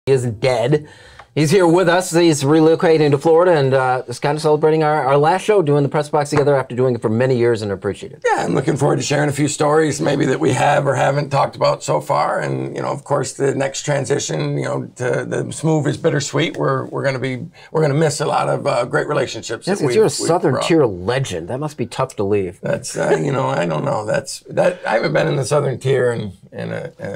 isn't dead. He's here with us. He's relocating to Florida and just kind of celebrating our last show, doing the press box together after doing it for many years, and appreciate it. Yeah, I'm looking forward to sharing a few stories maybe that we have or haven't talked about so far. And, you know, of course, the next transition, you know, to this move is bittersweet. We're going to miss a lot of great relationships. Yes, because you're a Southern tier legend. That must be tough to leave. That's, you know, I don't know. I haven't been in the Southern tier in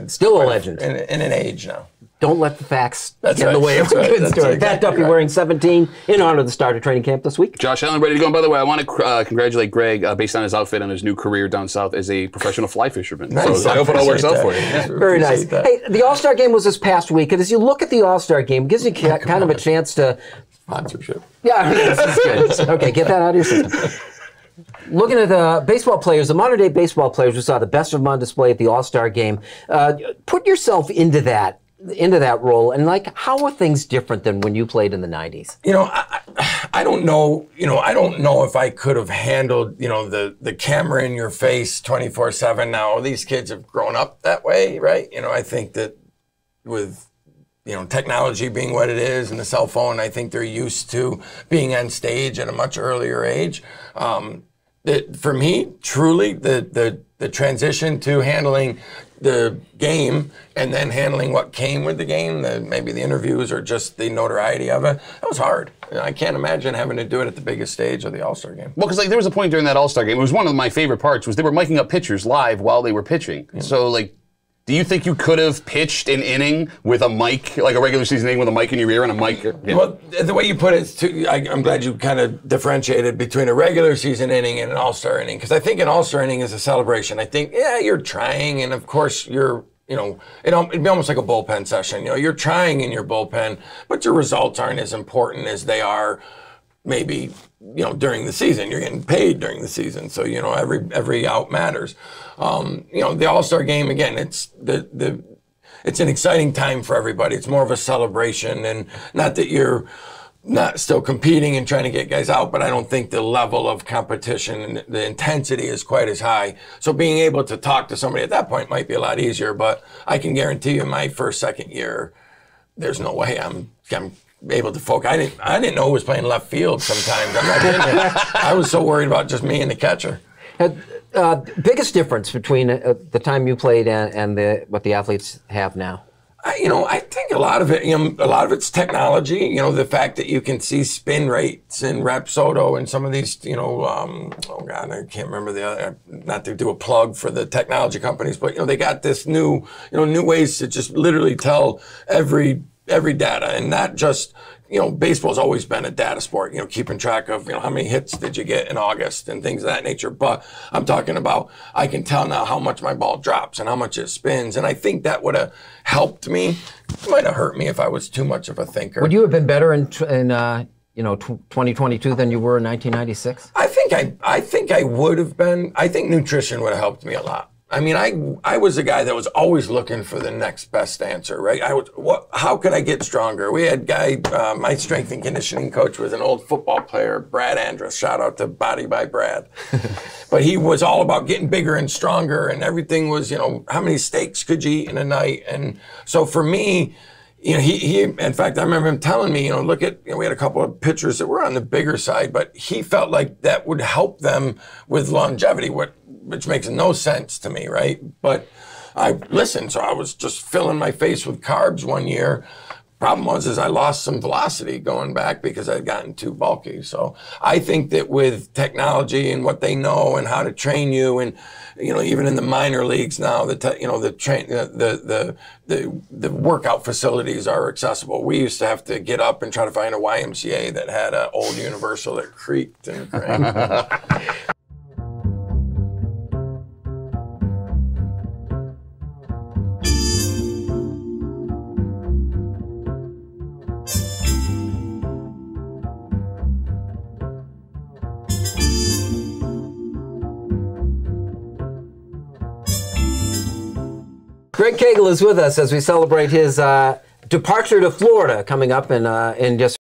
still a legend. In an age now. Don't let the facts get in the way of a good story. Pat Duffy wearing 17 in honor of the start of training camp this week. Josh Allen ready to go. And by the way, I want to congratulate Greg based on his outfit and his new career down south as a professional fly fisherman. Nice. So I hope it all works out for you. Yeah. Very nice. Hey, the All-Star game was this past week, and as you look at the All-Star game, it gives you kind of a chance to... Sponsorship. Yeah, this is good. Okay, get that out of your system. Looking at the baseball players, the modern-day baseball players, we saw the best of them on display at the All-Star game. Put yourself into that role, and like, how are things different than when you played in the 90s? You know, I don't know. You know, I don't know if I could have handled, you know, the camera in your face 24/7. Now these kids have grown up that way, right? You know, I think that with, you know, technology being what it is and the cell phone, I think they're used to being on stage at a much earlier age. For me, truly, the transition to handling the game and then handling what came with the game, maybe the interviews or just the notoriety of it, that was hard. I can't imagine having to do it at the biggest stage of the All-Star game. Well, because like there was a point during that All-Star game, it was one of my favorite parts, was they were miking up pitchers live while they were pitching. Yeah. So like, do you think you could have pitched an inning with a mic, like a regular season inning with a mic in your ear and a mic? Yeah. Well, the way you put it, I'm glad you kind of differentiated between a regular season inning and an All-Star inning, because I think an All-Star inning is a celebration. I think, yeah, you're trying, and of course you're, you know, it'd be almost like a bullpen session. You know, you're trying in your bullpen, but your results aren't as important as they are maybe, you know, during the season. You're getting paid during the season, so, you know, every out matters. You know, the All-Star game, again, it's an exciting time for everybody. It's more of a celebration, and not that you're not still competing and trying to get guys out, but I don't think the level of competition and the intensity is quite as high. So being able to talk to somebody at that point might be a lot easier, but I can guarantee you my first, second year, there's no way I'm able to focus. I didn't know who was playing left field sometimes. I'm not kidding you. I was so worried about just me and the catcher. Biggest difference between the time you played and what the athletes have now? You know, I think a lot of it, you know, a lot of it's technology. You know, the fact that you can see spin rates and Rapsodo and some of these, you know, oh God, I can't remember the other, not to do a plug for the technology companies, but, you know, they got this new ways to just literally tell every data, and not just, you know, baseball's always been a data sport, you know, keeping track of, you know, how many hits did you get in August and things of that nature. But I'm talking about, I can tell now how much my ball drops and how much it spins. And I think that would have helped me. It might have hurt me if I was too much of a thinker. Would you have been better in 2022 than you were in 1996? I think I would have been. I think nutrition would have helped me a lot. I mean, I was a guy that was always looking for the next best answer, right? How could I get stronger? We had my strength and conditioning coach was an old football player, Brad Andrus. Shout out to Body by Brad. But he was all about getting bigger and stronger, and everything was, you know, how many steaks could you eat in a night? And so for me, you know, he in fact, I remember him telling me, you know, look at, you know, we had a couple of pitchers that were on the bigger side, but he felt like that would help them with longevity, which makes no sense to me, right? But I listened, so I was just filling my face with carbs one year. Problem was I lost some velocity going back because I'd gotten too bulky. So I think that with technology and what they know and how to train you, and, you know, even in the minor leagues now, the workout facilities are accessible. We used to have to get up and try to find a YMCA that had an old Universal that creaked and cranked. Greg Keagle is with us as we celebrate his departure to Florida coming up in just